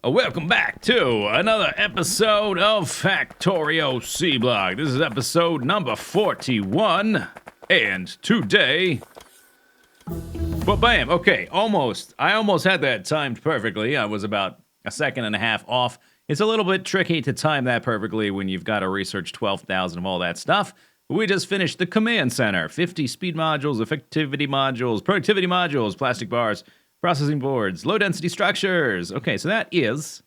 Welcome back to another episode of Factorio C Block. This is episode number 41, and today, well, bam, okay, almost. I almost had that timed perfectly. I was about a second and a half off. It's a little bit tricky to time that perfectly when you've got to research 12,000 of all that stuff. We just finished the command center. 50 speed modules, effectivity modules, productivity modules, plastic bars, processing boards, low-density structures. Okay, so that's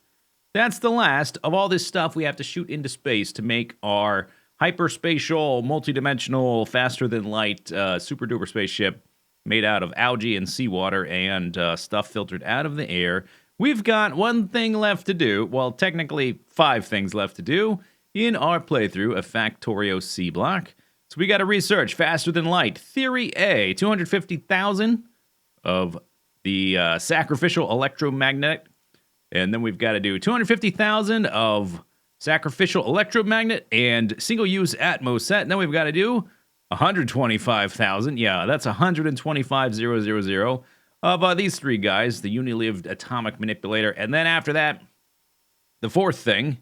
the last of all this stuff we have to shoot into space to make our hyperspatial, multidimensional, faster-than-light, super-duper spaceship made out of algae and seawater and stuff filtered out of the air. We've got one thing left to do, well, technically 5 things left to do in our playthrough of Factorio C Block. So we got to research faster-than-light. Theory A, 250,000 of the sacrificial electromagnet, and then we've got to do 250,000 of sacrificial electromagnet and single-use Atmos set, and then we've got to do 125,000, yeah, that's 125,000 of these 3 guys, the unilived atomic manipulator, and then after that, the 4th thing,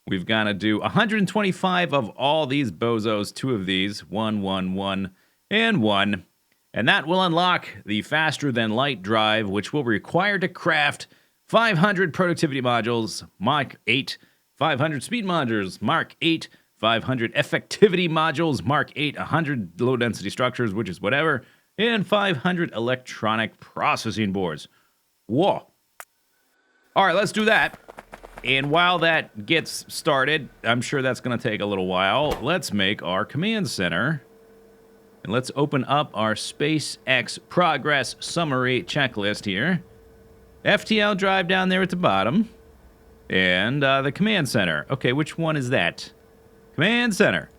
we've got to do 125 of all these bozos, 2 of these, 1, 1, 1, and 1. And that will unlock the faster-than-light drive, which will require to craft 500 productivity modules, Mark 8, 500 speed modules, Mark 8, 500 effectivity modules, Mark 8, 100 low-density structures, which is whatever, and 500 electronic processing boards. Whoa. All right, let's do that. And while that gets started, I'm sure that's going to take a little while, let's make our command center. And let's open up our SpaceX progress summary checklist here. FTL drive down there at the bottom. And the command center. Okay, which one is that? Command center.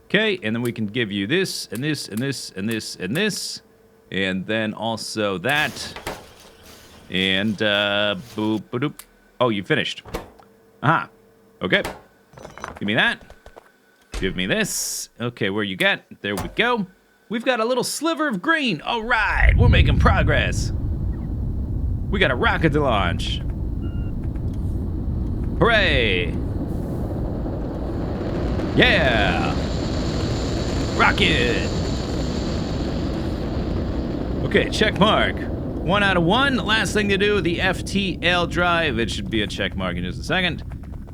Okay, and then we can give you this, and this, and this, and this, and this. And then also that. And, boop, ba-doop. Oh, you finished. Aha. Okay. Give me that. Give me this. Okay, where you got? There we go. We've got a little sliver of green. All right, we're making progress. We got a rocket to launch. Hooray. Yeah. Rocket. Okay, check mark. 1 out of 1. Last thing to do, the FTL drive. It should be a check mark in just a second.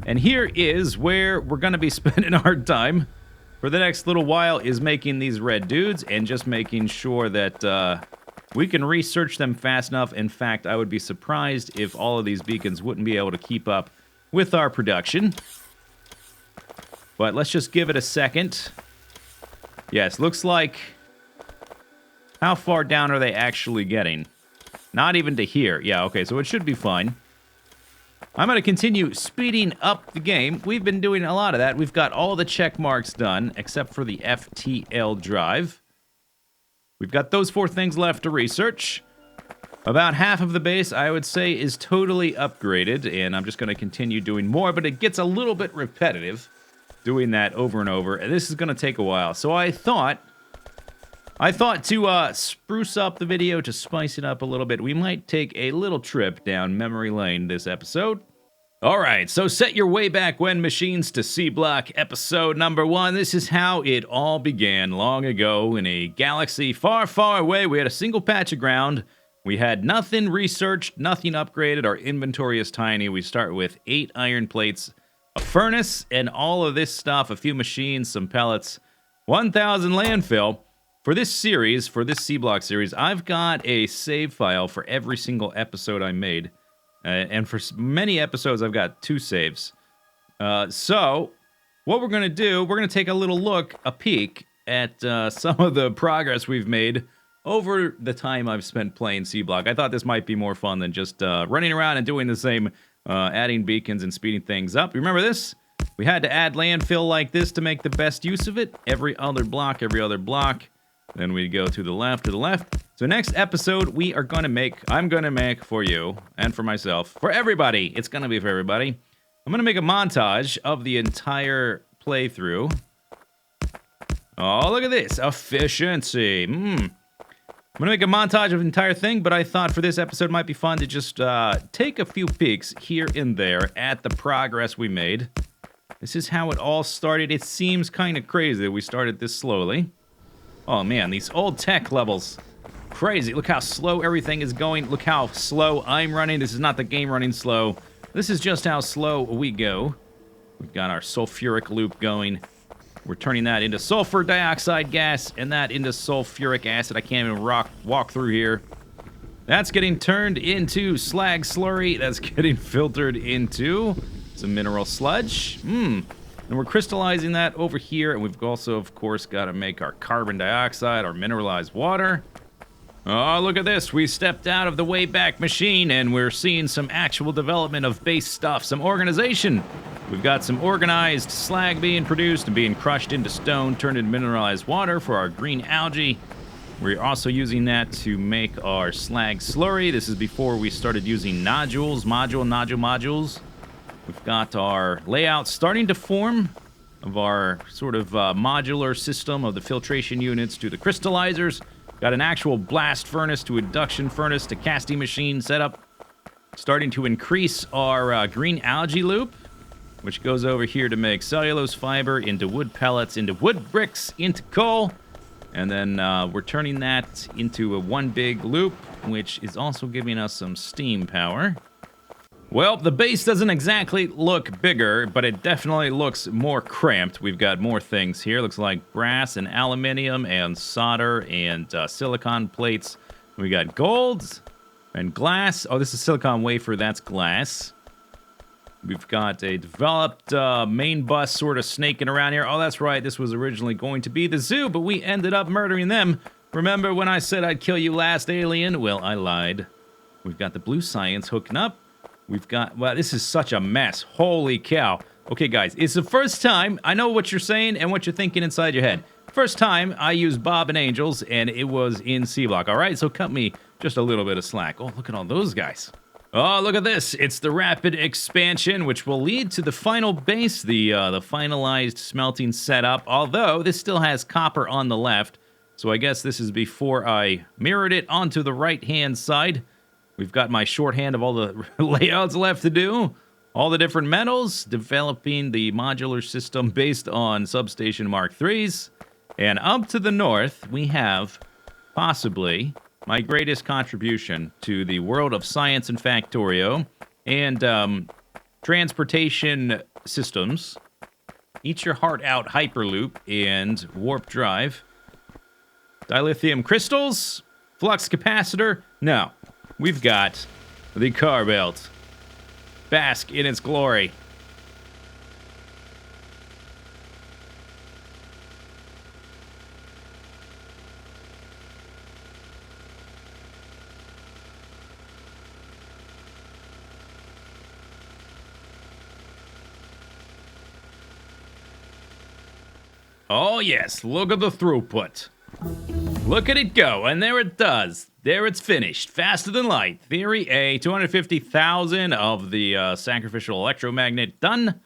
And here is where we're going to be spending our time for the next little while is making these red dudes and just making sure that we can research them fast enough. In fact, I would be surprised if all of these beacons wouldn't be able to keep up with our production. But let's just give it a second. Yes, looks like... How far down are they actually getting? Not even to here. Yeah, okay, so it should be fine. I'm going to continue speeding up the game. We've been doing a lot of that. We've got all the check marks done, except for the FTL drive. We've got those 4 things left to research. About half of the base, I would say, is totally upgraded, and I'm just going to continue doing more, but it gets a little bit repetitive doing that over and over, and this is going to take a while. So I thought to spruce up the video, to spice it up a little bit, we might take a little trip down memory lane this episode. Alright, so set your way back when machines to C Block, episode number 1. This is how it all began long ago in a galaxy far, far away. We had a single patch of ground. We had nothing researched, nothing upgraded. Our inventory is tiny. We start with 8 iron plates, a furnace, and all of this stuff, a few machines, some pellets, 1,000 landfill. For this series, for this C Block series, I've got a save file for every single episode I made. And for many episodes, I've got 2 saves. So, what we're going to do, we're going to take a little look, a peek, at some of the progress we've made over the time I've spent playing C Block. I thought this might be more fun than just running around and doing the same, adding beacons and speeding things up. Remember this? We had to add landfill like this to make the best use of it. Every other block. Then we go to the left, So next episode, I'm going to make for you, and for myself, for everybody. It's going to be for everybody. I'm going to make a montage of the entire playthrough. Oh, look at this. Efficiency. I'm going to make a montage of the entire thing, but I thought for this episode it might be fun to just take a few peeks here and there at the progress we made. This is how it all started. It seems kind of crazy that we started this slowly. Oh man, these old tech levels. Crazy. Look how slow everything is going. Look how slow I'm running. This is not the game running slow. This is just how slow we go. We've got our sulfuric loop going. We're turning that into sulfur dioxide gas and that into sulfuric acid. I can't even walk through here. That's getting turned into slag slurry. That's getting filtered into some mineral sludge. And we're crystallizing that over here. And we've also, of course, got to make our carbon dioxide, our mineralized water. Oh, look at this. We stepped out of the Wayback Machine, and we're seeing some actual development of base stuff, some organization. We've got some organized slag being produced and being crushed into stone, turned into mineralized water for our green algae. We're also using that to make our slag slurry. This is before we started using nodules, modules. We've got our layout starting to form of our sort of modular system of the filtration units to the crystallizers. Got an actual blast furnace to induction furnace to casting machine setup. Starting to increase our green algae loop, which goes over here to make cellulose fiber into wood pellets, into wood bricks, into coal. And then we're turning that into a one big loop, which is also giving us some steam power. Well, the base doesn't exactly look bigger, but it definitely looks more cramped. We've got more things here. Looks like brass and aluminium and solder and silicon plates. We got gold and glass. Oh, this is silicon wafer. That's glass. We've got a developed main bus sort of snaking around here. Oh, that's right. This was originally going to be the zoo, but we ended up murdering them. Remember when I said I'd kill you last, alien? Well, I lied. We've got the blue science hooking up. We've got, well, this is such a mess. Holy cow. Okay, guys, it's the first time, I know what you're saying and what you're thinking inside your head. First time I used Bob and Angels, and it was in C-Block, all right? So cut me just a little bit of slack. Oh, look at all those guys. Oh, look at this. It's the rapid expansion, which will lead to the final base, the finalized smelting setup, although this still has copper on the left. So I guess this is before I mirrored it onto the right-hand side. We've got my shorthand of all the layouts left to do. All the different metals, developing the modular system based on Substation Mark IIIs. And up to the north, we have possibly my greatest contribution to the world of science and Factorio and transportation systems. Eat your heart out Hyperloop and Warp Drive. Dilithium crystals, flux capacitor. No. We've got the car belt. Bask in its glory. Oh yes, look at the throughput. Look at it go, and there it does. There it's finished. Faster than light. Theory A, 250,000 of the sacrificial electromagnet done.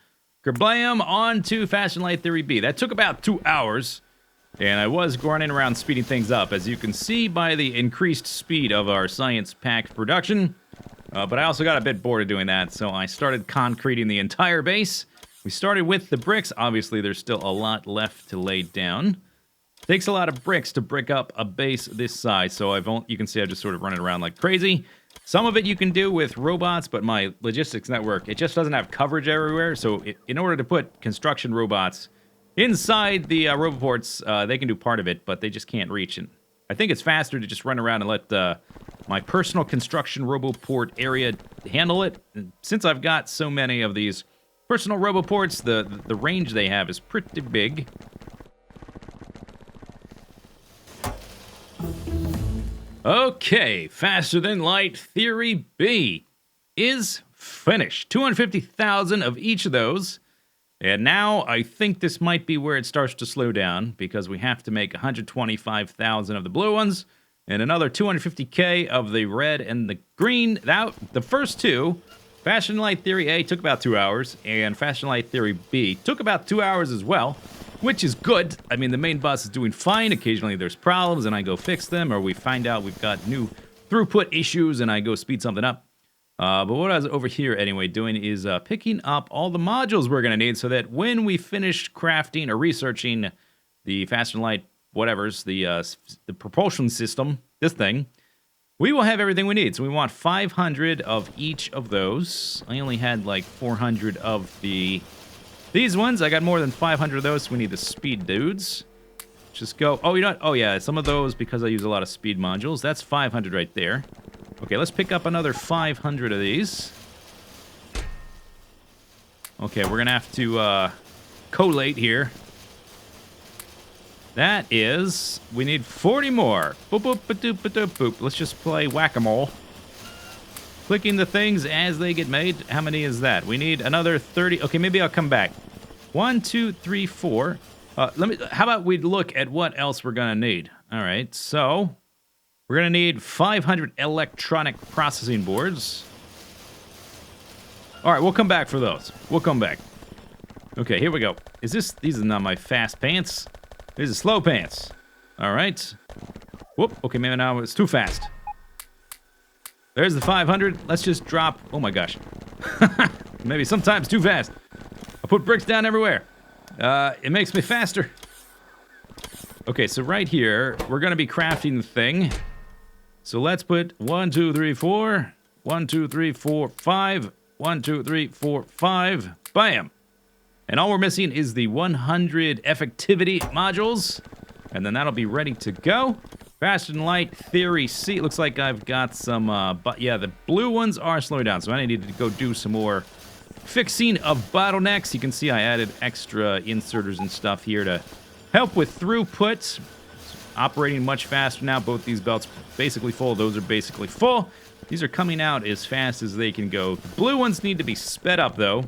Kerblam on to Fast and Light Theory B. That took about 2 hours, and I was running around speeding things up, as you can see by the increased speed of our science-packed production. But I also got a bit bored of doing that, so I started concreting the entire base. We started with the bricks. Obviously, there's still a lot left to lay down. Takes a lot of bricks to brick up a base this size, so you can see I'm just sort of running around like crazy. Some of it you can do with robots, but my logistics network, it just doesn't have coverage everywhere, so in order to put construction robots inside the roboports, they can do part of it, but they just can't reach it. I think it's faster to just run around and let my personal construction roboport area handle it. And since I've got so many of these personal roboports, the range they have is pretty big. Okay, Faster Than Light Theory B is finished. 250,000 of each of those. And now I think this might be where it starts to slow down, because we have to make 125,000 of the blue ones and another 250K of the red and the green. Now, the first two, Faster Than Light Theory A took about 2 hours, and Faster Than Light Theory B took about 2 hours as well. which is good. I mean, the main bus is doing fine. Occasionally there's problems, and I go fix them, or we find out we've got new throughput issues, and I go speed something up. But what I was over here, anyway, doing is picking up all the modules we're going to need so that when we finish crafting or researching the faster than light whatever's, the propulsion system, this thing, we will have everything we need. So we want 500 of each of those. I only had like 400 of these ones. I got more than 500 of those, so we need the speed dudes. Just go. Oh, you know what? Oh, yeah, some of those, because I use a lot of speed modules. That's 500 right there. Okay, let's pick up another 500 of these. Okay, we're going to have to collate here. That is, we need 40 more. Boop, boop, ba-doop, ba-doop, boop. Let's just play whack-a-mole. Clicking the things as they get made. How many is that? We need another 30. Okay, maybe I'll come back. 1, 2, 3, 4. How about we look at what else we're going to need? All right, so we're going to need 500 electronic processing boards. All right, we'll come back for those. We'll come back. Okay, here we go. These are not my fast pants. These are slow pants. All right. Whoop. Okay, maybe now it's too fast. There's the 500. Let's just drop. Oh my gosh. Maybe sometimes too fast. I put bricks down everywhere. It makes me faster. Okay, so right here, we're going to be crafting the thing. So let's put 1, 2, 3, 4. 1, 2, 3, 4, 5. 1, 2, 3, 4, 5. Bam. And all we're missing is the 100 effectivity modules. And then that'll be ready to go. Faster than light, theory C. It looks like I've got some, but yeah, the blue ones are slowing down. So I need to go do some more fixing of bottlenecks. You can see I added extra inserters and stuff here to help with throughput. It's operating much faster now. Both these belts basically full. Those are basically full. These are coming out as fast as they can go. The blue ones need to be sped up, though.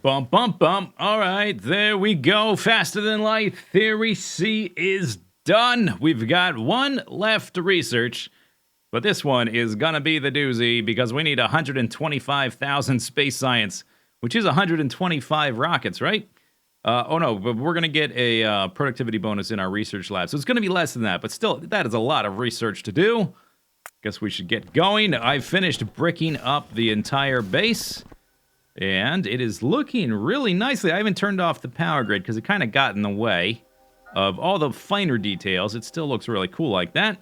Bump, bump, bump. All right, there we go. Faster than light. Theory C is done. We've got one left to research, but this one is gonna be the doozy because we need 125,000 space science, which is 125 rockets, right? Oh no, but we're gonna get a productivity bonus in our research lab, so it's gonna be less than that, but still, that is a lot of research to do. Guess we should get going. I've finished bricking up the entire base, and it is looking really nicely. I haven't turned off the power grid because it kind of got in the way of all the finer details. It still looks really cool like that.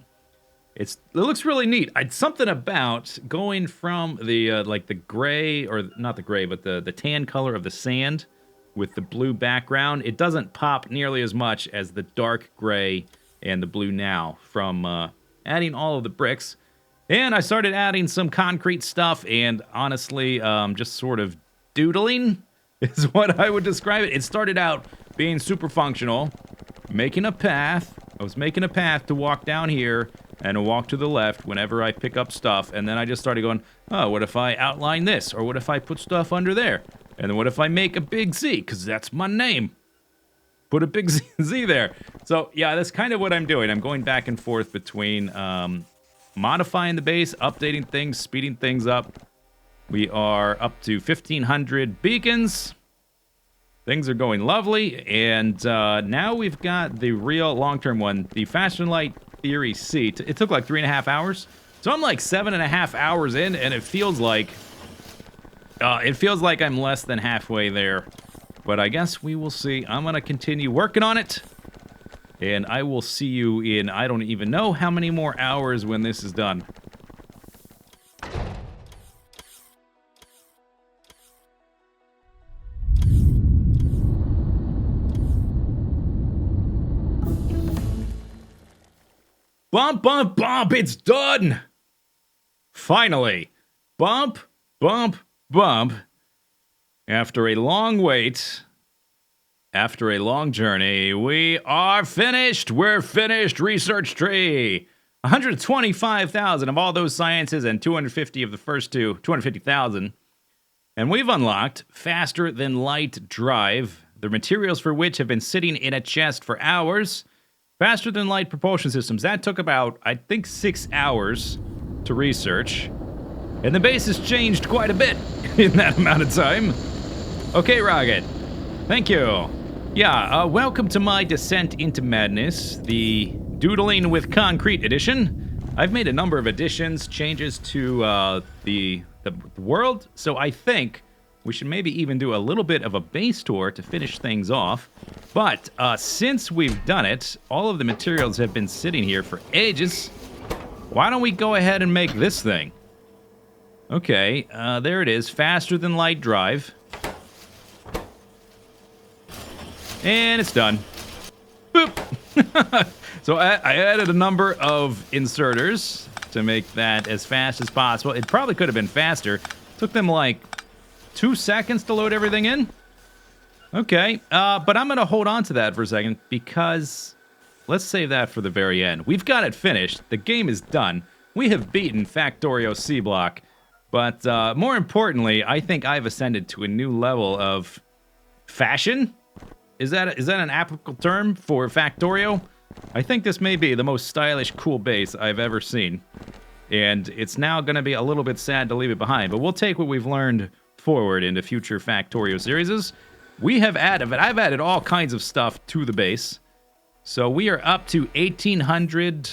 It looks really neat. Something about going from the like the gray, or not the gray, but the tan color of the sand with the blue background. It doesn't pop nearly as much as the dark gray and the blue now from adding all of the bricks. And I started adding some concrete stuff, and honestly, just sort of doodling is what I would describe it. It started out being super functional, making a path. I was making a path to walk down here and walk to the left whenever I pick up stuff, and then I just started going, oh, what if I outline this? Or what if I put stuff under there? And then what if I make a big Z? Because that's my name. Put a big Z there. So, yeah, that's kind of what I'm doing. I'm going back and forth between modifying the base, updating things, speeding things up. We are up to 1,500 beacons. Things are going lovely, and now we've got the real long-term one, the Faster Than Light Theory C. It took like 3.5 hours, so I'm like 7.5 hours in, and it feels like I'm less than halfway there. But I guess we will see. I'm gonna continue working on it. And I will see you in, I don't even know how many more hours when this is done. Bump, bump, bump, it's done! Finally. Bump, bump, bump. After a long wait... After a long journey, we are finished. We're finished. Research tree. 125,000 of all those sciences and 250 of the first two. 250,000. And we've unlocked Faster Than Light Drive, the materials for which have been sitting in a chest for hours. Faster Than Light propulsion systems. That took about, I think, 6 hours to research. And the base has changed quite a bit in that amount of time. Okay, Rocket. Thank you. Yeah, welcome to my Descent into Madness, the Doodling with Concrete edition. I've made a number of additions, changes to the world, so I think we should maybe even do a little bit of a base tour to finish things off. But since we've done it, all of the materials have been sitting here for ages. Why don't we go ahead and make this thing? Okay, there it is. Faster than light drive. And it's done. Boop! So I added a number of inserters to make that as fast as possible. It probably could have been faster. Took them like 2 seconds to load everything in. Okay, but I'm going to hold on to that for a second because let's save that for the very end. We've got it finished. The game is done. We have beaten Factorio C Block. But more importantly, I think I've ascended to a new level of fashion. Is that an applicable term for Factorio? I think this may be the most stylish, cool base I've ever seen. And it's now going to be a little bit sad to leave it behind, but we'll take what we've learned forward into future Factorio series. I've added all kinds of stuff to the base. So we are up to 1,800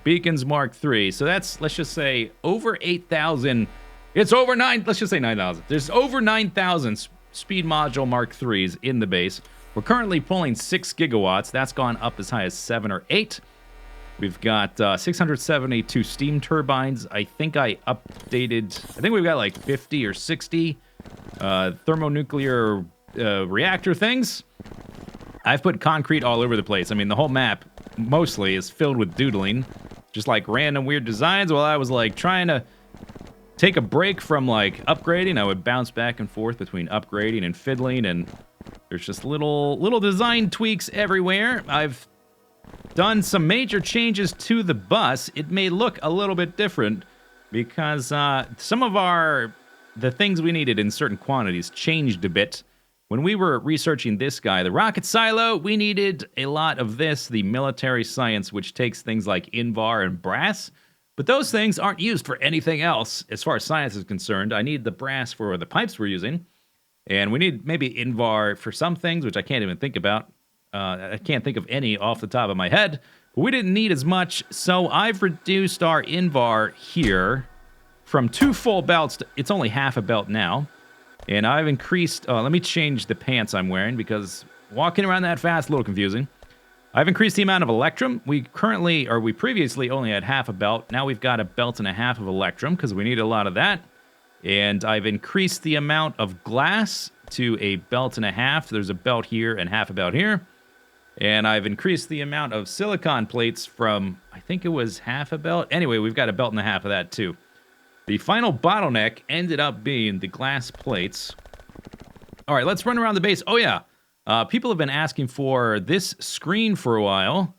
beacons Mark III. So that's, let's just say, over 8,000. It's over 9, let's just say 9,000. There's over 9,000 speed module Mark IIIs in the base. We're currently pulling 6 gigawatts. That's gone up as high as 7 or 8. We've got 672 steam turbines. I think we've got like 50 or 60 thermonuclear reactor things. I've put concrete all over the place. I mean, the whole map mostly is filled with doodling. Just like random weird designs. While I was like trying to take a break from like upgrading, I would bounce back and forth between upgrading and fiddling, and there's just little design tweaks everywhere. I've done some major changes to the bus. It may look a little bit different because some of the things we needed in certain quantities changed a bit. When we were researching this guy, the rocket silo, we needed a lot of this, the military science, which takes things like Invar and brass. But those things aren't used for anything else as far as science is concerned. I need the brass for the pipes we're using. And we need maybe Invar for some things, which I can't even think about. I can't think of any off the top of my head. But we didn't need as much, so I've reduced our Invar here from 2 full belts to, it's only half a belt now. And I've increased, let me change the pants I'm wearing because walking around that fast is a little confusing. I've increased the amount of Electrum. We previously only had half a belt. Now we've got a belt and a half of Electrum because we need a lot of that. And I've increased the amount of glass to a belt and a half. There's a belt here and half a belt here. And I've increased the amount of silicon plates from, I think it was half a belt. Anyway, we've got a belt and a half of that too. The final bottleneck ended up being the glass plates. All right, let's run around the base. Oh, yeah. People have been asking for this screen for a while.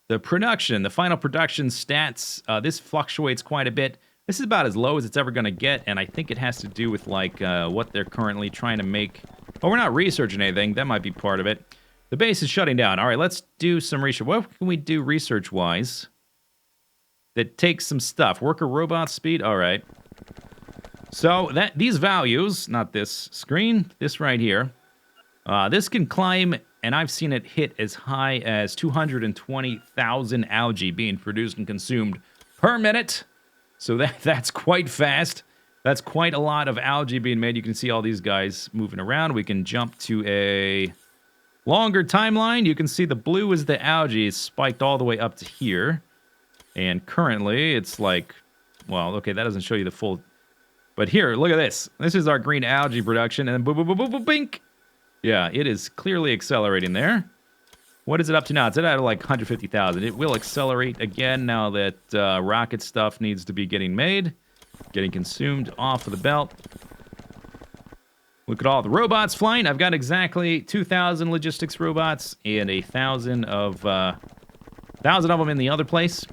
The final production stats, this fluctuates quite a bit. This is about as low as it's ever going to get, and I think it has to do with, like, what they're currently trying to make. Oh, we're not researching anything. That might be part of it. The base is shutting down. All right, let's do some research. What can we do research-wise that takes some stuff? Worker robot speed? All right. So these values, not this screen, this right here, this can climb, and I've seen it hit as high as 220,000 algae being produced and consumed per minute. So that's quite fast. That's quite a lot of algae being made. You can see all these guys moving around. We can jump to a longer timeline. You can see the blue is the algae. It's spiked all the way up to here. And currently, it's like, well, okay, that doesn't show you the full. But here, look at this. This is our green algae production, and then boom, boom, boom, boom, boom, bink. Yeah, it is clearly accelerating there. What is it up to now? It's at like 150,000. It will accelerate again now that rocket stuff needs to be getting made, getting consumed off of the belt. Look at all the robots flying. I've got exactly 2,000 logistics robots and 1,000 of them in the other place.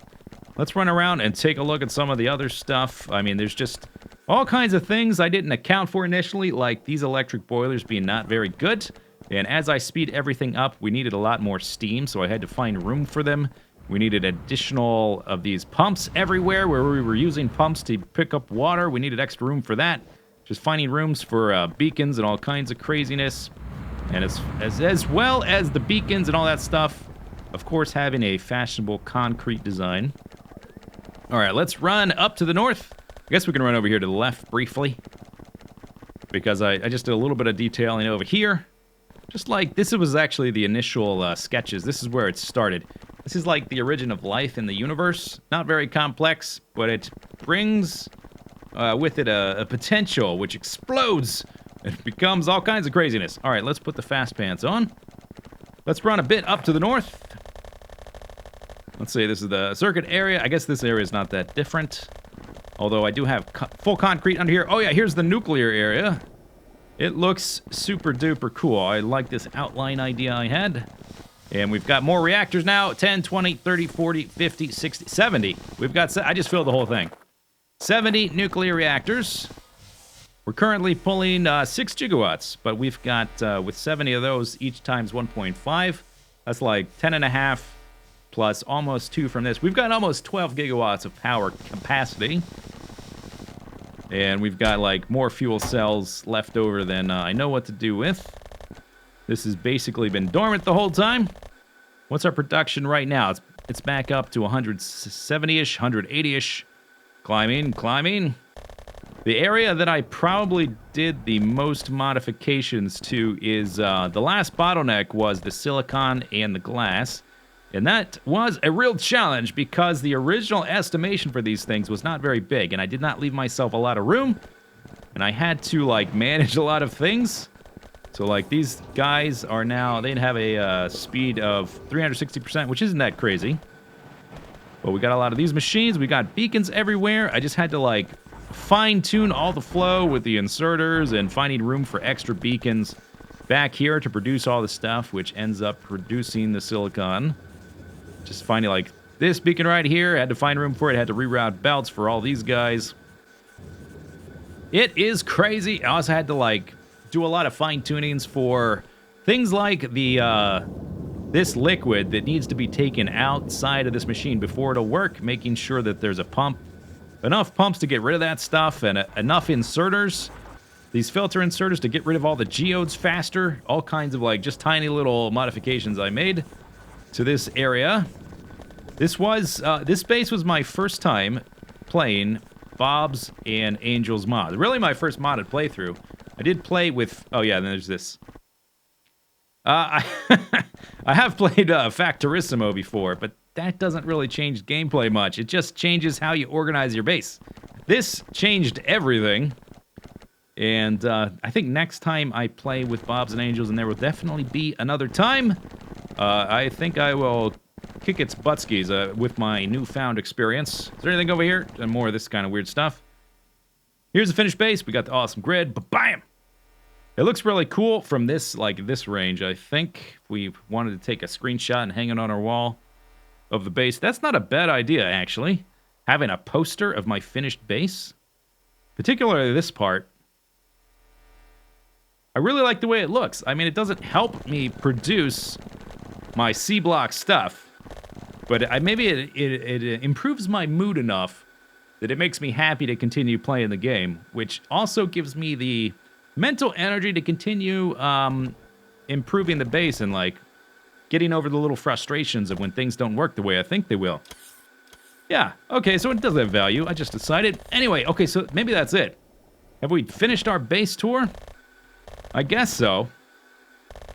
Let's run around and take a look at some of the other stuff. I mean, there's just all kinds of things I didn't account for initially, like these electric boilers being not very good. And as I speed everything up, we needed a lot more steam, so I had to find room for them We needed additional of these pumps everywhere where we were using pumps to pick up water. We needed extra room for that. Just finding rooms for beacons and all kinds of craziness. And as well as the beacons and all that stuff, of course, having a fashionable concrete design. All right, let's run up to the north. I guess we can run over here to the left briefly, because I just did a little bit of detailing over here. Just like, this was actually the initial sketches. This is where it started. This is like the origin of life in the universe. Not very complex, but it brings with it a potential which explodes. It becomes all kinds of craziness. All right, let's put the fast pants on. Let's run a bit up to the north. Let's see, this is the circuit area. I guess this area is not that different. Although I do have full concrete under here. Oh yeah, here's the nuclear area. It looks super duper cool. I like this outline idea I had. And we've got more reactors now. 10, 20, 30, 40, 50, 60, 70. We've got, I just filled the whole thing. 70 nuclear reactors. We're currently pulling 6 gigawatts, but we've got, with 70 of those, each times 1.5, that's like 10.5 plus almost 2 from this. We've got almost 12 gigawatts of power capacity. And we've got like more fuel cells left over than I know what to do with. This has basically been dormant the whole time. What's our production right now? It's back up to 170-ish, 180-ish. Climbing. The area that I probably did the most modifications to is the last bottleneck was the silicon and the glass. And that was a real challenge because the original estimation for these things was not very big, and I did not leave myself a lot of room. And I had to, like, manage a lot of things. So, like, these guys are now, they have a speed of 360%, which isn't that crazy. But we got a lot of these machines. We got beacons everywhere. I just had to, like, fine-tune all the flow with the inserters and finding room for extra beacons back here to produce all the stuff, which ends up producing the silicon. Just finding, like, this beacon right here. I had to find room for it. I had to reroute belts for all these guys. It is crazy. I also had to, like, do a lot of fine-tunings for things like the, this liquid that needs to be taken outside of this machine before it'll work, making sure that there's a pump. Enough pumps to get rid of that stuff, and enough inserters. These filter inserters to get rid of all the geodes faster. All kinds of, like, just tiny little modifications I made to this area. This base was my first time playing Bob's and Angel's mod. Really my first modded playthrough. I did play with, oh yeah, then there's this. I have played Factorissimo before, but that doesn't really change gameplay much. It just changes how you organize your base. This changed everything. And I think next time I play with Bob's and Angels, and there will definitely be another time, I think I will kick its buttskis with my newfound experience. Is there anything over here? And more of this kind of weird stuff. Here's the finished base. We got the awesome grid. Bam! It looks really cool from this, like, this range. I think if we wanted to take a screenshot and hang it on our wall of the base, that's not a bad idea, actually. Having a poster of my finished base. Particularly this part. I really like the way it looks. I mean, it doesn't help me produce my C-block stuff, but maybe it improves my mood enough that it makes me happy to continue playing the game, which also gives me the mental energy to continue improving the base and, like, getting over the little frustrations of when things don't work the way I think they will. Yeah, okay, so it does have value. I just decided. Anyway, okay, so maybe that's it. Have we finished our base tour? I guess so.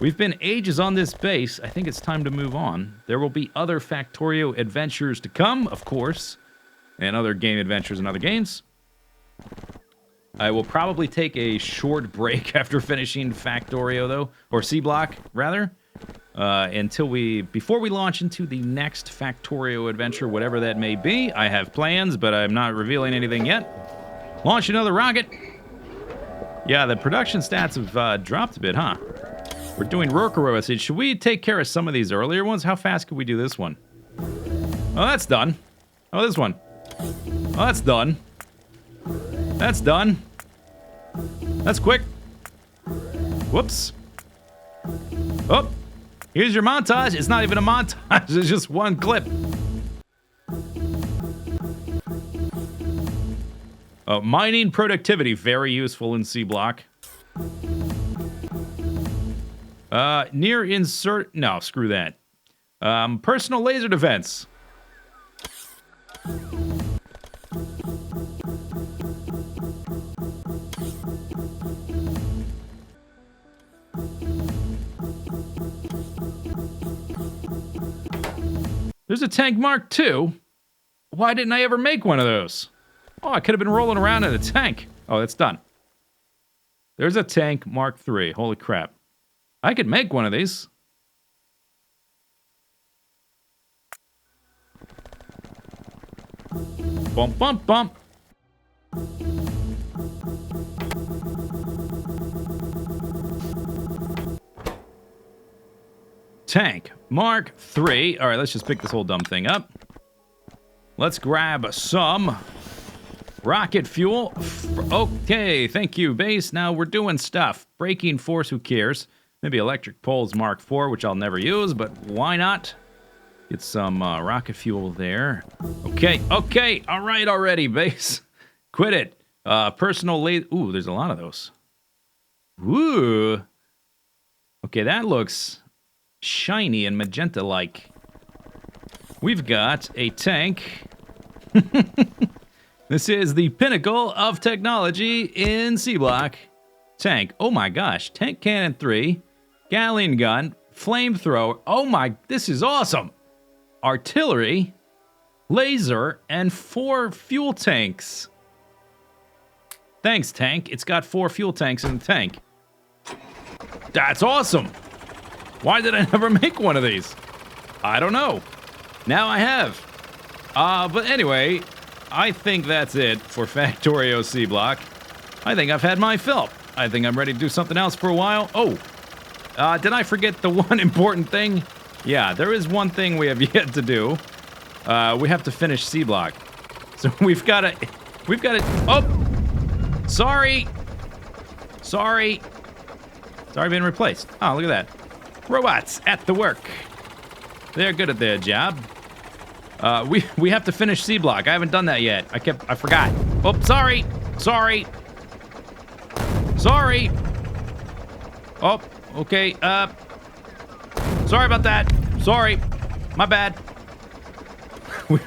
We've been ages on this base. I think it's time to move on. There will be other Factorio adventures to come, of course, and other game adventures and other games. I will probably take a short break after finishing Factorio, though, or C-Block, rather, before we launch into the next Factorio adventure, whatever that may be. I have plans, but I'm not revealing anything yet. Launch another rocket. Yeah, the production stats have dropped a bit, huh? We're doing Rokuro acid. Should we take care of some of these earlier ones? How fast could we do this one? Oh, that's done. Oh, this one. Oh, that's done. That's done. That's quick. Whoops. Oh, here's your montage. It's not even a montage. It's just one clip. Mining productivity, very useful in C block. Near insert... No, screw that. Personal laser defense. There's a tank Mark II. Why didn't I ever make one of those? Oh, I could have been rolling around in a tank. Oh, that's done. There's a tank Mark III. Holy crap. I could make one of these. Bump, bump, bump. Tank Mark III. All right, let's just pick this whole dumb thing up. Let's grab some rocket fuel. Okay, thank you, base. Now we're doing stuff. Braking force, who cares? Maybe electric poles Mark IV, which I'll never use, but why not? Get some rocket fuel there. Okay, okay, all right already, base. Quit it. Personal laser. Ooh, there's a lot of those. Ooh. Okay, that looks shiny and magenta-like. We've got a tank. This is the pinnacle of technology in C-Block. Tank. Oh my gosh. Tank cannon 3. Gatling gun. Flamethrower. Oh my, this is awesome. Artillery. Laser. And 4 fuel tanks. Thanks, tank. It's got 4 fuel tanks in the tank. That's awesome. Why did I never make one of these? I don't know. Now I have. But anyway, I think that's it for Factorio C Block. I think I've had my fill. I think I'm ready to do something else for a while. Oh, did I forget the one important thing? Yeah, there is one thing we have yet to do. We have to finish C Block. So we've got to, oh, sorry. Sorry being replaced. Oh, look at that. Robots at the work. They're good at their job. We have to finish C Block. I haven't done that yet. I forgot. Oh, sorry. Oh, okay. Sorry about that. Sorry. My bad.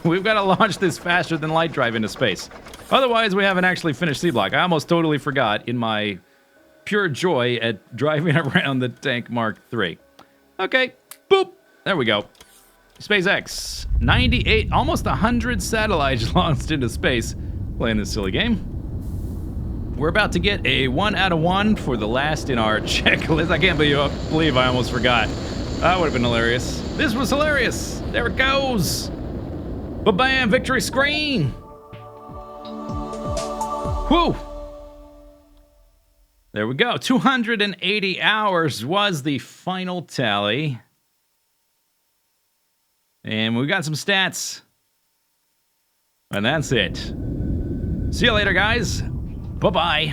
We've got to launch this faster than light drive into space. Otherwise, we haven't actually finished C Block. I almost totally forgot in my pure joy at driving around the tank Mark III. Okay. Boop. There we go. SpaceX. 98, almost 100 satellites launched into space playing this silly game. We're about to get a 1 out of 1 for the last in our checklist. I can't believe I almost forgot. That would have been hilarious. This was hilarious. There it goes. Ba-bam, victory screen. Whew. There we go. 280 hours was the final tally. And we got some stats. And that's it. See you later, guys. Bye-bye.